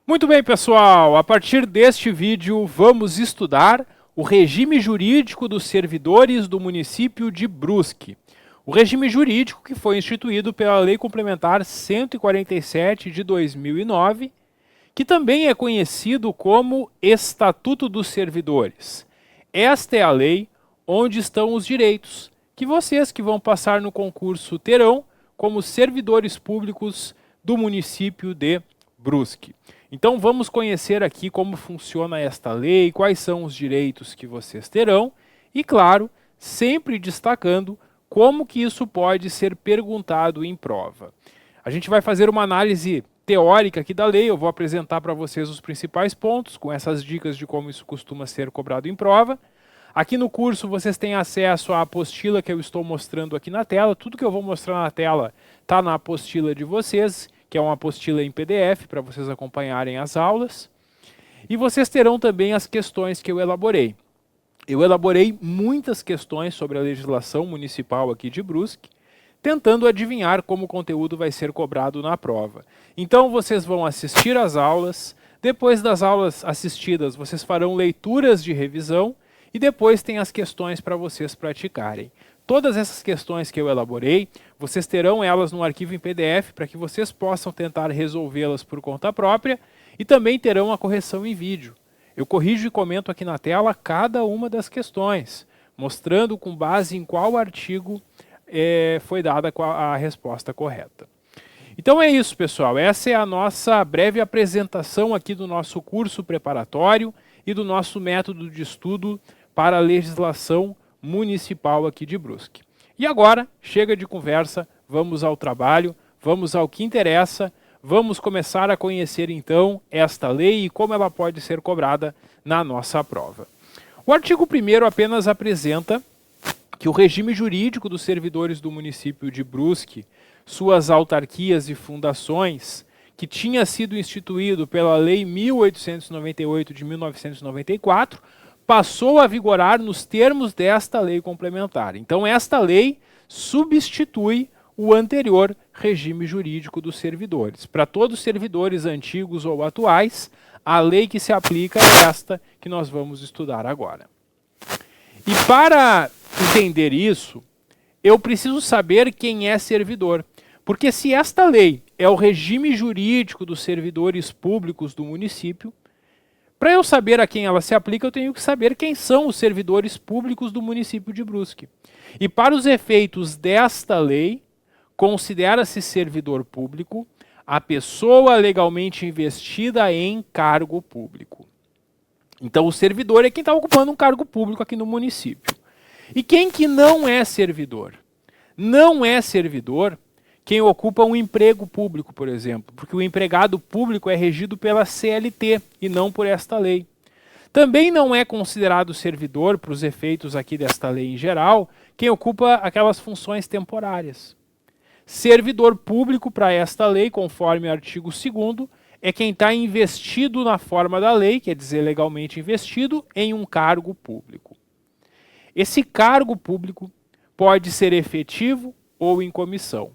Muito bem, pessoal, a partir deste vídeo vamos estudar o regime jurídico dos servidores do município de Brusque. O regime jurídico que foi instituído pela Lei Complementar 147 de 2009, que também é conhecido como Estatuto dos Servidores. Esta é a lei onde estão os direitos que vocês que vão passar no concurso terão como servidores públicos do município de Brusque. Então vamos conhecer aqui como funciona esta lei, quais são os direitos que vocês terão e, claro, sempre destacando como que isso pode ser perguntado em prova. A gente vai fazer uma análise teórica aqui da lei, eu vou apresentar para vocês os principais pontos, com essas dicas de como isso costuma ser cobrado em prova. Aqui no curso vocês têm acesso à apostila que eu estou mostrando aqui na tela, tudo que eu vou mostrar na tela está na apostila de vocês, que é uma apostila em PDF para vocês acompanharem as aulas. E vocês terão também as questões que eu elaborei. Eu elaborei muitas questões sobre a legislação municipal aqui de Brusque, tentando adivinhar como o conteúdo vai ser cobrado na prova. Então vocês vão assistir às aulas, depois das aulas assistidas vocês farão leituras de revisão e depois tem as questões para vocês praticarem. Todas essas questões que eu elaborei, vocês terão elas no arquivo em PDF para que vocês possam tentar resolvê-las por conta própria e também terão a correção em vídeo. Eu corrijo e comento aqui na tela cada uma das questões, mostrando com base em qual artigo foi dada a resposta correta. Então é isso, pessoal. Essa é a nossa breve apresentação aqui do nosso curso preparatório e do nosso método de estudo para a legislação municipal aqui de Brusque. E agora, chega de conversa, vamos ao trabalho, vamos ao que interessa, vamos começar a conhecer então esta lei e como ela pode ser cobrada na nossa prova. O artigo 1º apenas apresenta que o regime jurídico dos servidores do município de Brusque, suas autarquias e fundações, que tinha sido instituído pela Lei 1898 de 1994, passou a vigorar nos termos desta lei complementar. Então esta lei substitui o anterior regime jurídico dos servidores. Para todos os servidores antigos ou atuais, a lei que se aplica é esta que nós vamos estudar agora. E para entender isso, eu preciso saber quem é servidor. Porque se esta lei é o regime jurídico dos servidores públicos do município, para eu saber a quem ela se aplica, eu tenho que saber quem são os servidores públicos do município de Brusque. E para os efeitos desta lei, considera-se servidor público a pessoa legalmente investida em cargo público. Então o servidor é quem está ocupando um cargo público aqui no município. E quem que não é servidor? Não é servidor quem ocupa um emprego público, por exemplo, porque o empregado público é regido pela CLT e não por esta lei. Também não é considerado servidor, para os efeitos aqui desta lei em geral, quem ocupa aquelas funções temporárias. Servidor público para esta lei, conforme o artigo 2º, é quem está investido na forma da lei, quer dizer, legalmente investido, em um cargo público. Esse cargo público pode ser efetivo ou em comissão.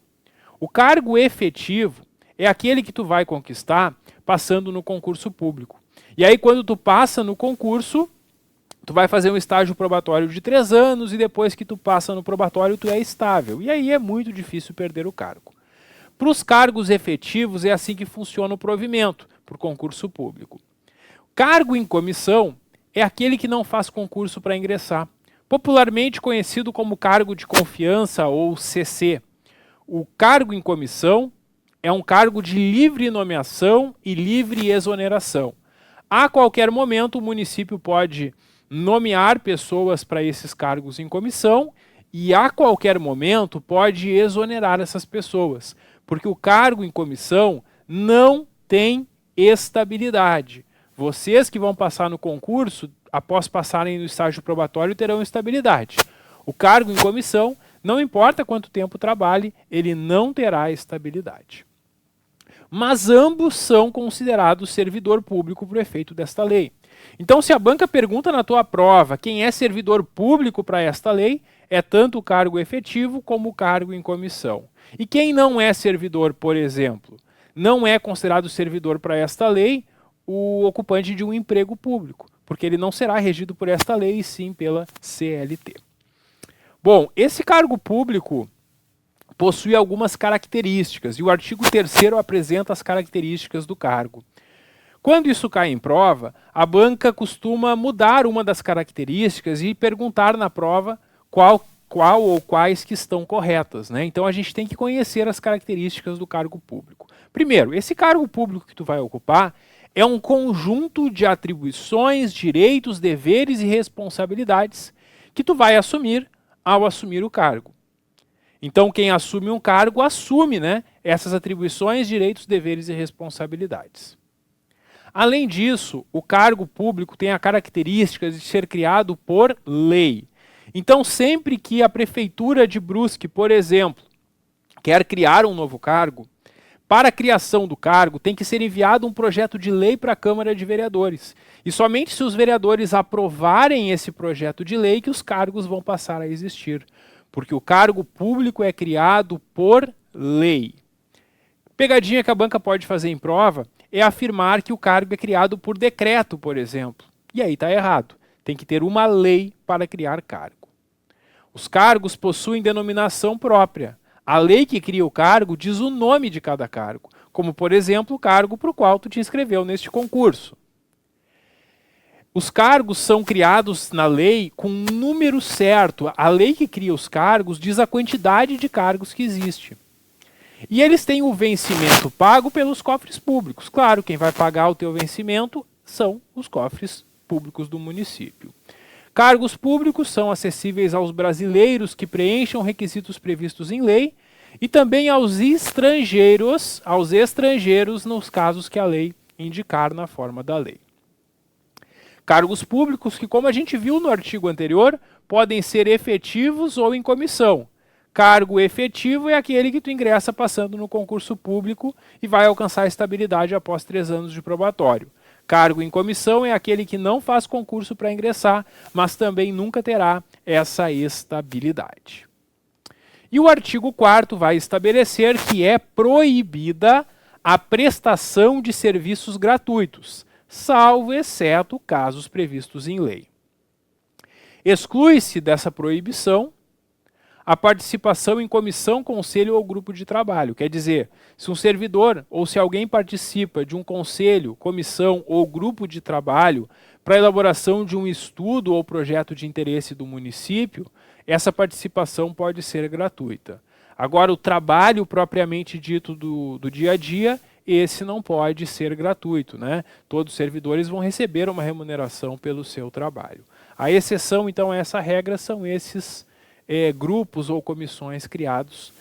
O cargo efetivo é aquele que tu vai conquistar passando no concurso público. E aí quando tu passa no concurso, tu vai fazer um estágio probatório de 3 anos e depois que tu passa no probatório, tu é estável. E aí é muito difícil perder o cargo. Para os cargos efetivos é assim que funciona o provimento, por concurso público. Cargo em comissão é aquele que não faz concurso para ingressar, popularmente conhecido como cargo de confiança ou CC. O cargo em comissão é um cargo de livre nomeação e livre exoneração. A qualquer momento o município pode nomear pessoas para esses cargos em comissão e a qualquer momento pode exonerar essas pessoas, porque o cargo em comissão não tem estabilidade. Vocês que vão passar no concurso, após passarem no estágio probatório, terão estabilidade. O cargo em comissão, não importa quanto tempo trabalhe, ele não terá estabilidade. Mas ambos são considerados servidor público por efeito desta lei. Então, se a banca pergunta na tua prova quem é servidor público para esta lei, é tanto o cargo efetivo como o cargo em comissão. E quem não é servidor, por exemplo, não é considerado servidor para esta lei o ocupante de um emprego público, porque ele não será regido por esta lei, e sim pela CLT. Bom, esse cargo público possui algumas características, e o artigo 3º apresenta as características do cargo. Quando isso cai em prova, a banca costuma mudar uma das características e perguntar na prova qual ou quais que estão corretas, né? Então a gente tem que conhecer as características do cargo público. Primeiro, esse cargo público que tu vai ocupar é um conjunto de atribuições, direitos, deveres e responsabilidades que tu vai assumir ao assumir o cargo. Então quem assume um cargo assume, né, essas atribuições, direitos, deveres e responsabilidades. Além disso, o cargo público tem a característica de ser criado por lei. Então, sempre que a Prefeitura de Brusque, por exemplo, quer criar um novo cargo, para a criação do cargo tem que ser enviado um projeto de lei para a Câmara de Vereadores. E somente se os vereadores aprovarem esse projeto de lei que os cargos vão passar a existir. Porque o cargo público é criado por lei. Pegadinha que a banca pode fazer em prova é afirmar que o cargo é criado por decreto, por exemplo. E aí está errado. Tem que ter uma lei para criar cargo. Os cargos possuem denominação própria. A lei que cria o cargo diz o nome de cada cargo, como, por exemplo, o cargo para o qual tu te inscreveu neste concurso. Os cargos são criados na lei com um número certo. A lei que cria os cargos diz a quantidade de cargos que existe. E eles têm o vencimento pago pelos cofres públicos. Claro, quem vai pagar o teu vencimento são os cofres públicos do município. Cargos públicos são acessíveis aos brasileiros que preencham requisitos previstos em lei e também aos estrangeiros nos casos que a lei indicar na forma da lei. Cargos públicos que, como a gente viu no artigo anterior, podem ser efetivos ou em comissão. Cargo efetivo é aquele que tu ingressa passando no concurso público e vai alcançar a estabilidade após 3 anos de probatório. Cargo em comissão é aquele que não faz concurso para ingressar, mas também nunca terá essa estabilidade. E o artigo 4º vai estabelecer que é proibida a prestação de serviços gratuitos, salvo exceto casos previstos em lei. Exclui-se dessa proibição a participação em comissão, conselho ou grupo de trabalho. Quer dizer, se um servidor ou se alguém participa de um conselho, comissão ou grupo de trabalho para a elaboração de um estudo ou projeto de interesse do município, essa participação pode ser gratuita. Agora, o trabalho propriamente dito do dia a dia, esse não pode ser gratuito, né? Todos os servidores vão receber uma remuneração pelo seu trabalho. A exceção, então, a essa regra são esses grupos ou comissões criados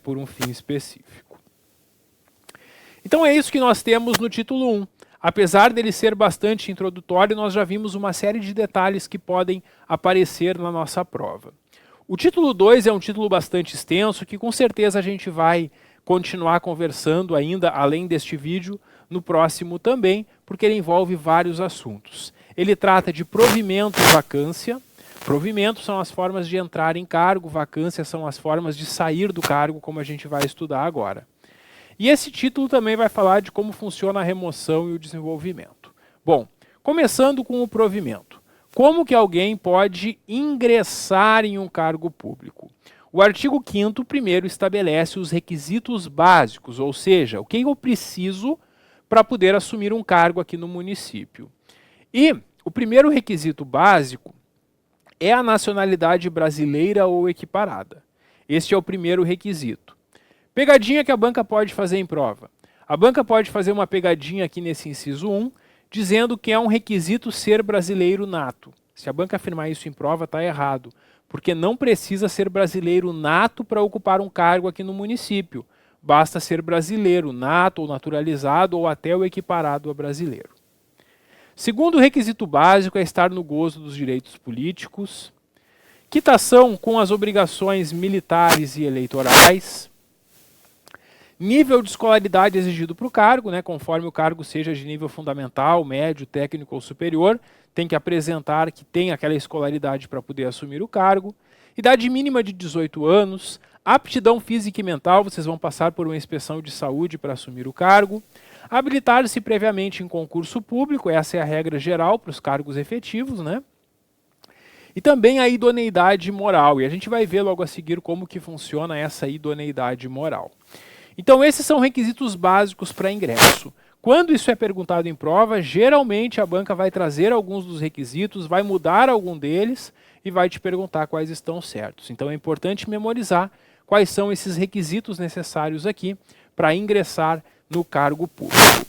por um fim específico. Então é isso que nós temos no título 1. Apesar dele ser bastante introdutório, nós já vimos uma série de detalhes que podem aparecer na nossa prova. O título 2 é um título bastante extenso, que com certeza a gente vai continuar conversando ainda, além deste vídeo, no próximo também, porque ele envolve vários assuntos. Ele trata de provimento e vacância. Provimento são as formas de entrar em cargo, vacância são as formas de sair do cargo, como a gente vai estudar agora. E esse título também vai falar de como funciona a remoção e o desenvolvimento. Bom, começando com o provimento. Como que alguém pode ingressar em um cargo público? O artigo 5º primeiro estabelece os requisitos básicos, ou seja, o que eu preciso para poder assumir um cargo aqui no município. E o primeiro requisito básico é a nacionalidade brasileira ou equiparada. Este é o primeiro requisito. Pegadinha que a banca pode fazer em prova. A banca pode fazer uma pegadinha aqui nesse inciso 1, dizendo que é um requisito ser brasileiro nato. Se a banca afirmar isso em prova, está errado, porque não precisa ser brasileiro nato para ocupar um cargo aqui no município. Basta ser brasileiro nato ou naturalizado ou até o equiparado a brasileiro. Segundo requisito básico é estar no gozo dos direitos políticos, quitação com as obrigações militares e eleitorais, nível de escolaridade exigido para o cargo, né, conforme o cargo seja de nível fundamental, médio, técnico ou superior, tem que apresentar que tem aquela escolaridade para poder assumir o cargo, idade mínima de 18 anos, aptidão física e mental, vocês vão passar por uma inspeção de saúde para assumir o cargo, Habilitar-se previamente em concurso público, essa é a regra geral para os cargos efetivos, né? E também a idoneidade moral, e a gente vai ver logo a seguir como que funciona essa idoneidade moral. Então esses são requisitos básicos para ingresso. Quando isso é perguntado em prova, geralmente a banca vai trazer alguns dos requisitos, vai mudar algum deles e vai te perguntar quais estão certos. Então é importante memorizar quais são esses requisitos necessários aqui para ingressar no cargo público.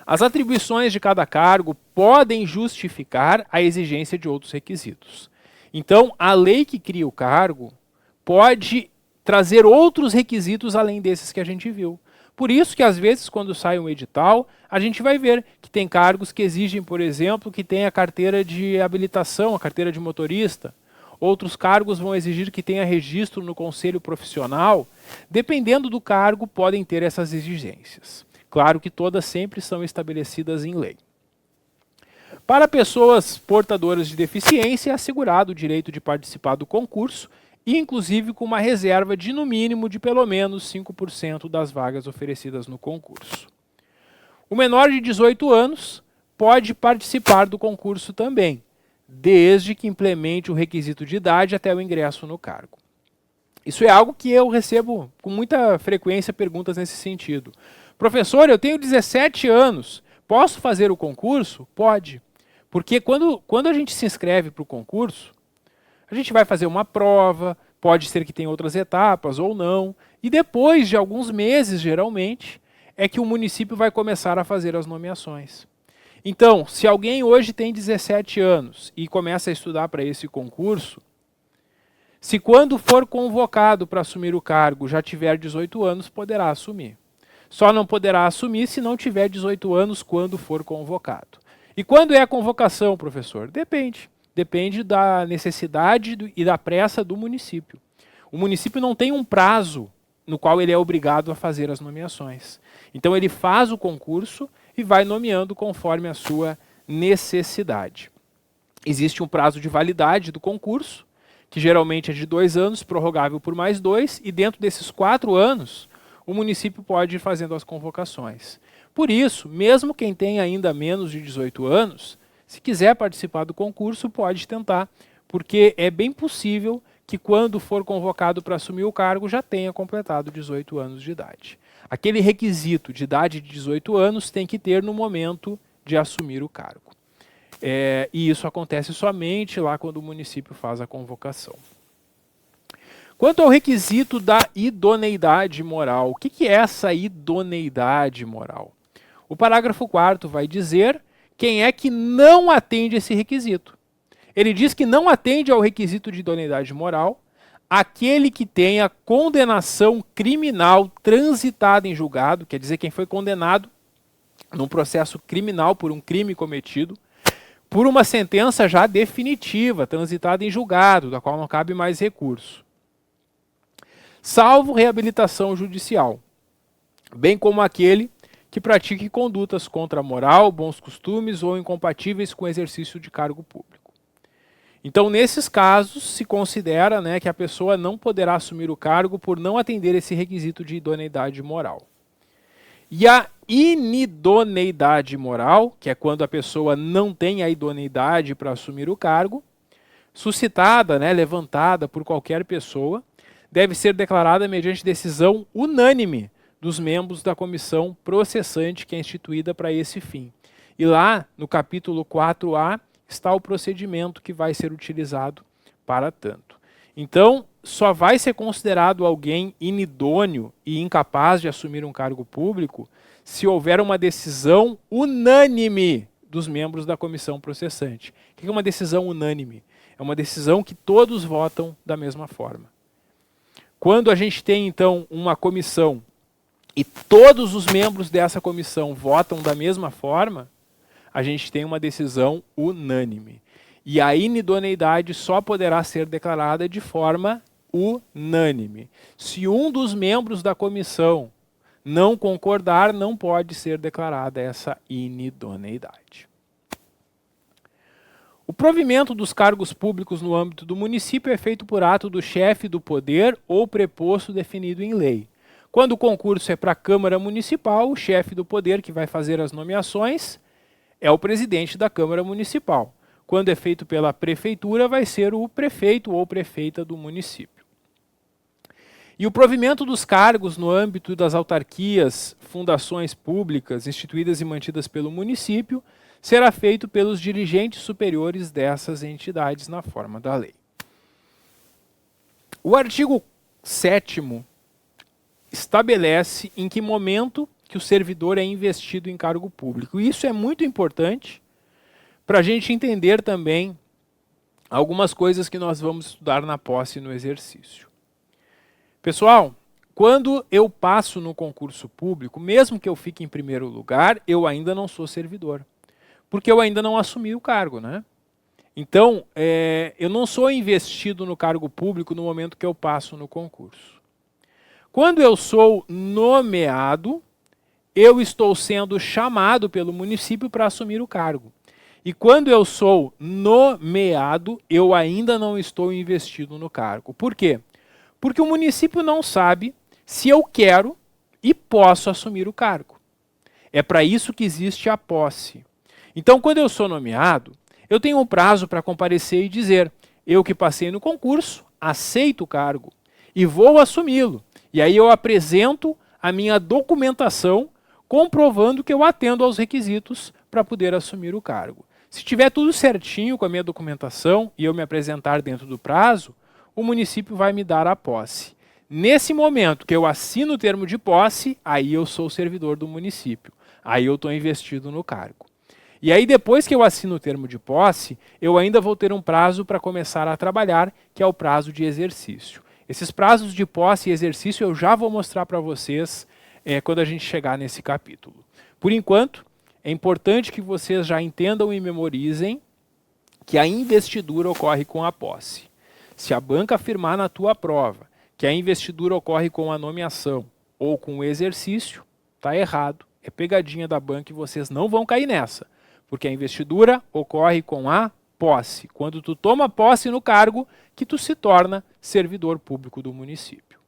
As atribuições de cada cargo podem justificar a exigência de outros requisitos. Então, a lei que cria o cargo pode trazer outros requisitos além desses que a gente viu. Por isso que, às vezes, quando sai um edital, a gente vai ver que tem cargos que exigem, por exemplo, que tenha carteira de habilitação, a carteira de motorista. Outros cargos vão exigir que tenha registro no conselho profissional. Dependendo do cargo, podem ter essas exigências. Claro que todas sempre são estabelecidas em lei. Para pessoas portadoras de deficiência, é assegurado o direito de participar do concurso, inclusive com uma reserva de no mínimo de pelo menos 5% das vagas oferecidas no concurso. O menor de 18 anos pode participar do concurso também, desde que implemente o requisito de idade até o ingresso no cargo. Isso é algo que eu recebo com muita frequência perguntas nesse sentido. Professor, eu tenho 17 anos, posso fazer o concurso? Pode. Porque quando a gente se inscreve para o concurso, a gente vai fazer uma prova, pode ser que tenha outras etapas ou não, e depois de alguns meses, geralmente, é que o município vai começar a fazer as nomeações. Então, se alguém hoje tem 17 anos e começa a estudar para esse concurso, se quando for convocado para assumir o cargo já tiver 18 anos, poderá assumir. Só não poderá assumir se não tiver 18 anos quando for convocado. E quando é a convocação, professor? Depende. Depende da necessidade e da pressa do município. O município não tem um prazo no qual ele é obrigado a fazer as nomeações. Então ele faz o concurso e vai nomeando conforme a sua necessidade. Existe um prazo de validade do concurso, que geralmente é de 2 anos, prorrogável por mais 2, e dentro desses 4 anos, o município pode ir fazendo as convocações. Por isso, mesmo quem tem ainda menos de 18 anos, se quiser participar do concurso, pode tentar, porque é bem possível que quando for convocado para assumir o cargo, já tenha completado 18 anos de idade. Aquele requisito de idade de 18 anos tem que ter no momento de assumir o cargo. E isso acontece somente lá quando o município faz a convocação. Quanto ao requisito da idoneidade moral, o que é essa idoneidade moral? O parágrafo 4º vai dizer quem é que não atende esse requisito. Ele diz que não atende ao requisito de idoneidade moral aquele que tenha condenação criminal transitada em julgado, quer dizer, quem foi condenado num processo criminal por um crime cometido, por uma sentença já definitiva, transitada em julgado, da qual não cabe mais recurso. Salvo reabilitação judicial, bem como aquele que pratique condutas contra a moral, bons costumes ou incompatíveis com o exercício de cargo público. Então, nesses casos, se considera, que a pessoa não poderá assumir o cargo por não atender esse requisito de idoneidade moral. E a inidoneidade moral, que é quando a pessoa não tem a idoneidade para assumir o cargo, suscitada, levantada por qualquer pessoa, deve ser declarada mediante decisão unânime dos membros da comissão processante que é instituída para esse fim. E lá, no capítulo 4A, está o procedimento que vai ser utilizado para tanto. Então, só vai ser considerado alguém inidôneo e incapaz de assumir um cargo público se houver uma decisão unânime dos membros da comissão processante. O que é uma decisão unânime? É uma decisão que todos votam da mesma forma. Quando a gente tem, então, uma comissão e todos os membros dessa comissão votam da mesma forma, a gente tem uma decisão unânime. E a inidoneidade só poderá ser declarada de forma unânime. Se um dos membros da comissão não concordar, não pode ser declarada essa inidoneidade. O provimento dos cargos públicos no âmbito do município é feito por ato do chefe do poder ou preposto definido em lei. Quando o concurso é para a Câmara Municipal, o chefe do poder que vai fazer as nomeações é o presidente da Câmara Municipal. Quando é feito pela prefeitura, vai ser o prefeito ou prefeita do município. E o provimento dos cargos no âmbito das autarquias, fundações públicas instituídas e mantidas pelo município, será feito pelos dirigentes superiores dessas entidades na forma da lei. O artigo 7º estabelece em que momento que o servidor é investido em cargo público. E isso é muito importante para a gente entender também algumas coisas que nós vamos estudar na posse e no exercício. Pessoal, quando eu passo no concurso público, mesmo que eu fique em primeiro lugar, eu ainda não sou servidor, porque eu ainda não assumi o cargo, né? Então, eu não sou investido no cargo público no momento que eu passo no concurso. Quando eu sou nomeado, eu estou sendo chamado pelo município para assumir o cargo. E quando eu sou nomeado, eu ainda não estou investido no cargo. Por quê? Porque o município não sabe se eu quero e posso assumir o cargo. É para isso que existe a posse. Então, quando eu sou nomeado, eu tenho um prazo para comparecer e dizer: eu que passei no concurso, aceito o cargo e vou assumi-lo. E aí eu apresento a minha documentação comprovando que eu atendo aos requisitos para poder assumir o cargo. Se tiver tudo certinho com a minha documentação e eu me apresentar dentro do prazo, o município vai me dar a posse. Nesse momento que eu assino o termo de posse, aí eu sou servidor do município. Aí eu estou investido no cargo. E aí depois que eu assino o termo de posse, eu ainda vou ter um prazo para começar a trabalhar, que é o prazo de exercício. Esses prazos de posse e exercício eu já vou mostrar para vocês quando a gente chegar nesse capítulo. Por enquanto, é importante que vocês já entendam e memorizem que a investidura ocorre com a posse. Se a banca afirmar na tua prova que a investidura ocorre com a nomeação ou com o exercício, está errado. É pegadinha da banca e vocês não vão cair nessa. Porque a investidura ocorre com a posse. Quando tu toma posse no cargo, que tu se torna servidor público do município.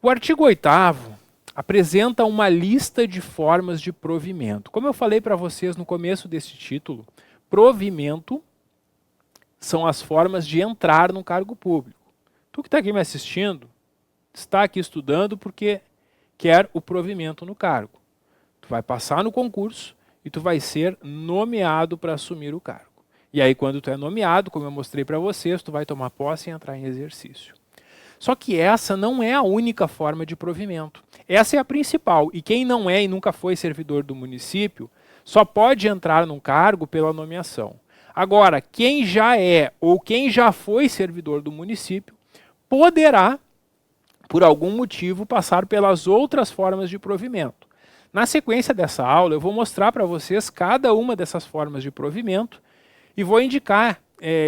O artigo 8º apresenta uma lista de formas de provimento. Como eu falei para vocês no começo deste título, provimento são as formas de entrar no cargo público. Tu que está aqui me assistindo, está aqui estudando porque quer o provimento no cargo. Tu vai passar no concurso e tu vai ser nomeado para assumir o cargo. E aí quando tu é nomeado, como eu mostrei para vocês, tu vai tomar posse e entrar em exercício. Só que essa não é a única forma de provimento. Essa é a principal. E quem não é e nunca foi servidor do município, só pode entrar num cargo pela nomeação. Agora, quem já é ou quem já foi servidor do município, poderá, por algum motivo, passar pelas outras formas de provimento. Na sequência dessa aula, eu vou mostrar para vocês cada uma dessas formas de provimento e vou indicar,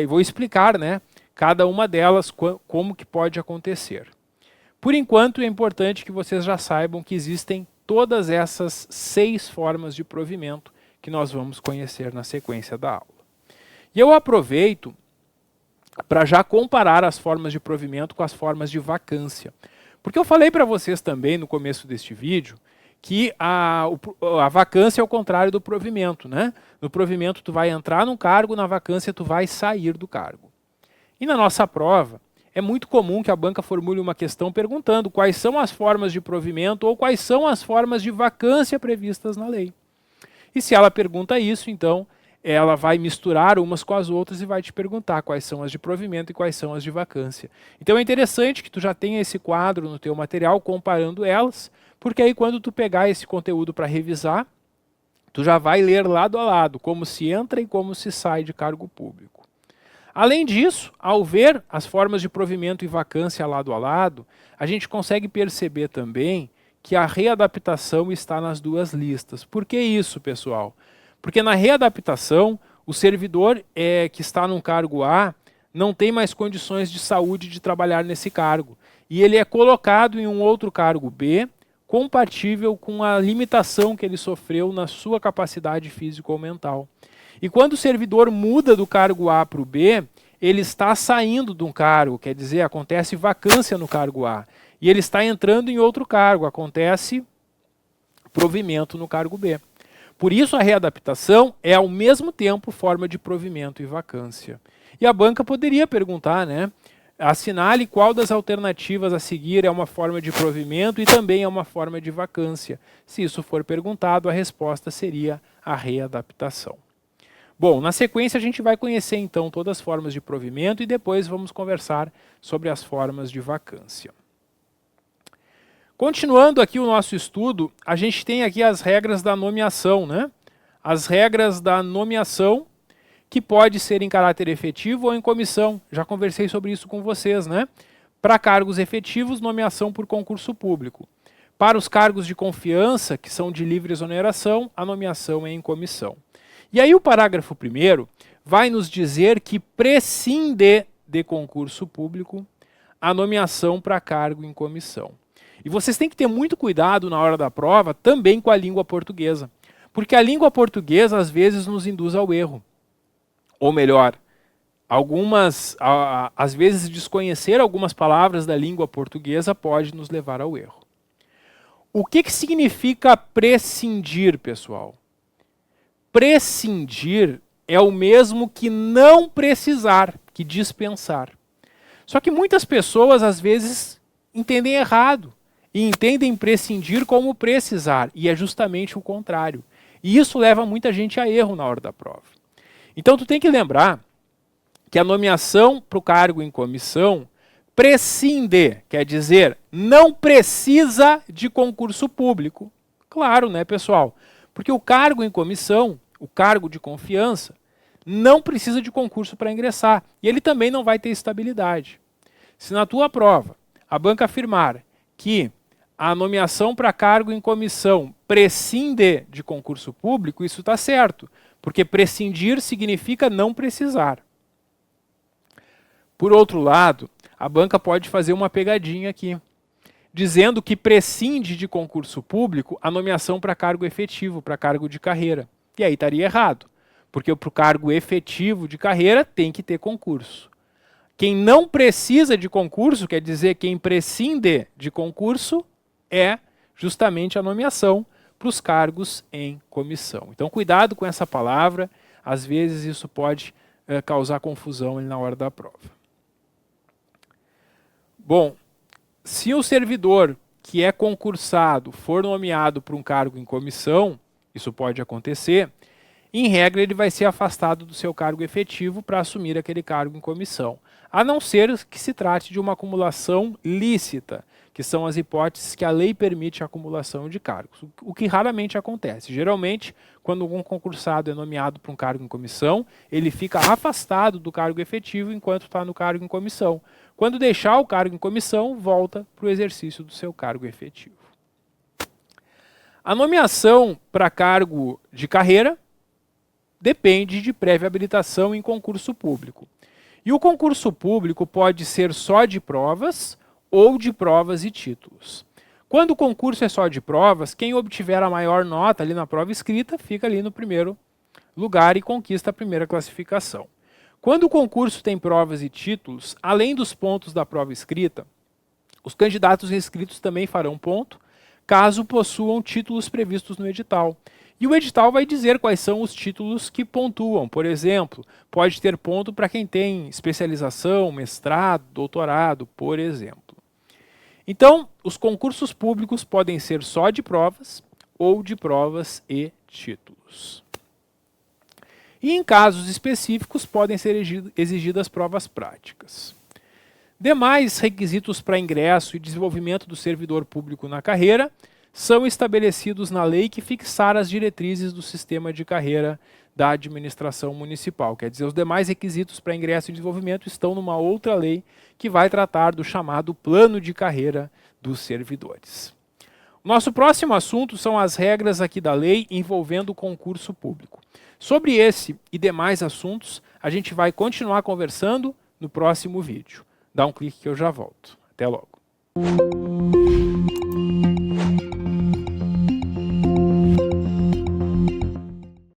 vou explicar, né, cada uma delas como que pode acontecer. Por enquanto, é importante que vocês já saibam que existem todas essas 6 formas de provimento que nós vamos conhecer na sequência da aula. E eu aproveito para já comparar as formas de provimento com as formas de vacância. Porque eu falei para vocês também no começo deste vídeo que a vacância é o contrário do provimento, né? No provimento tu vai entrar num cargo, na vacância tu vai sair do cargo. E na nossa prova, é muito comum que a banca formule uma questão perguntando quais são as formas de provimento ou quais são as formas de vacância previstas na lei. E se ela pergunta isso, então ela vai misturar umas com as outras e vai te perguntar quais são as de provimento e quais são as de vacância. Então é interessante que tu já tenha esse quadro no teu material comparando elas, porque aí quando tu pegar esse conteúdo para revisar, tu já vai ler lado a lado, como se entra e como se sai de cargo público. Além disso, ao ver as formas de provimento e vacância lado a lado, a gente consegue perceber também que a readaptação está nas duas listas. Por que isso, pessoal? Porque na readaptação, o servidor que está num cargo A não tem mais condições de saúde de trabalhar nesse cargo. E ele é colocado em um outro cargo B, compatível com a limitação que ele sofreu na sua capacidade física ou mental. E quando o servidor muda do cargo A para o B, ele está saindo de um cargo, quer dizer, acontece vacância no cargo A, e ele está entrando em outro cargo, acontece provimento no cargo B. Por isso a readaptação é ao mesmo tempo forma de provimento e vacância. E a banca poderia perguntar, né? Assinale qual das alternativas a seguir é uma forma de provimento e também é uma forma de vacância. Se isso for perguntado, a resposta seria a readaptação. Bom, na sequência a gente vai conhecer então todas as formas de provimento e depois vamos conversar sobre as formas de vacância. Continuando aqui o nosso estudo, a gente tem aqui as regras da nomeação, né? As regras da nomeação, que pode ser em caráter efetivo ou em comissão. Já conversei sobre isso com vocês, né? Para cargos efetivos, nomeação por concurso público. Para os cargos de confiança, que são de livre exoneração, a nomeação é em comissão. E aí o parágrafo 1º vai nos dizer que prescinde de concurso público a nomeação para cargo em comissão. E vocês têm que ter muito cuidado na hora da prova também com a língua portuguesa. Porque a língua portuguesa às vezes nos induz ao erro. Ou melhor, às vezes desconhecer algumas palavras da língua portuguesa pode nos levar ao erro. O que significa prescindir, pessoal? Prescindir é o mesmo que não precisar, que dispensar. Só que muitas pessoas às vezes entendem errado e entendem prescindir como precisar, e é justamente o contrário. E isso leva muita gente a erro na hora da prova. Então tu tem que lembrar que a nomeação para o cargo em comissão prescinde, quer dizer, não precisa de concurso público. Claro, né, pessoal? Porque o cargo em comissão, o cargo de confiança, não precisa de concurso para ingressar. E ele também não vai ter estabilidade. Se na tua prova a banca afirmar que a nomeação para cargo em comissão prescinde de concurso público, isso está certo. Porque prescindir significa não precisar. Por outro lado, a banca pode fazer uma pegadinha aqui, dizendo que prescinde de concurso público a nomeação para cargo efetivo, para cargo de carreira. E aí estaria errado, porque para o cargo efetivo de carreira tem que ter concurso. Quem não precisa de concurso, quer dizer, quem prescinde de concurso, é justamente a nomeação para os cargos em comissão. Então, cuidado com essa palavra, às vezes isso pode causar confusão na hora da prova. Bom, se o servidor que é concursado for nomeado para um cargo em comissão, isso pode acontecer, em regra ele vai ser afastado do seu cargo efetivo para assumir aquele cargo em comissão, a não ser que se trate de uma acumulação lícita, que são as hipóteses que a lei permite a acumulação de cargos, o que raramente acontece. Geralmente, quando um concursado é nomeado para um cargo em comissão, ele fica afastado do cargo efetivo enquanto está no cargo em comissão. Quando deixar o cargo em comissão, volta para o exercício do seu cargo efetivo. A nomeação para cargo de carreira depende de prévia habilitação em concurso público. E o concurso público pode ser só de provas ou de provas e títulos. Quando o concurso é só de provas, quem obtiver a maior nota ali na prova escrita fica ali no primeiro lugar e conquista a primeira classificação. Quando o concurso tem provas e títulos, além dos pontos da prova escrita, os candidatos inscritos também farão ponto, caso possuam títulos previstos no edital. E o edital vai dizer quais são os títulos que pontuam. Por exemplo, pode ter ponto para quem tem especialização, mestrado, doutorado, por exemplo. Então, os concursos públicos podem ser só de provas ou de provas e títulos. E em casos específicos podem ser exigidas provas práticas. Demais requisitos para ingresso e desenvolvimento do servidor público na carreira são estabelecidos na lei que fixar as diretrizes do sistema de carreira da administração municipal. Quer dizer, os demais requisitos para ingresso e desenvolvimento estão numa outra lei que vai tratar do chamado plano de carreira dos servidores. O nosso próximo assunto são as regras aqui da lei envolvendo o concurso público. Sobre esse e demais assuntos, a gente vai continuar conversando no próximo vídeo. Dá um clique que eu já volto. Até logo.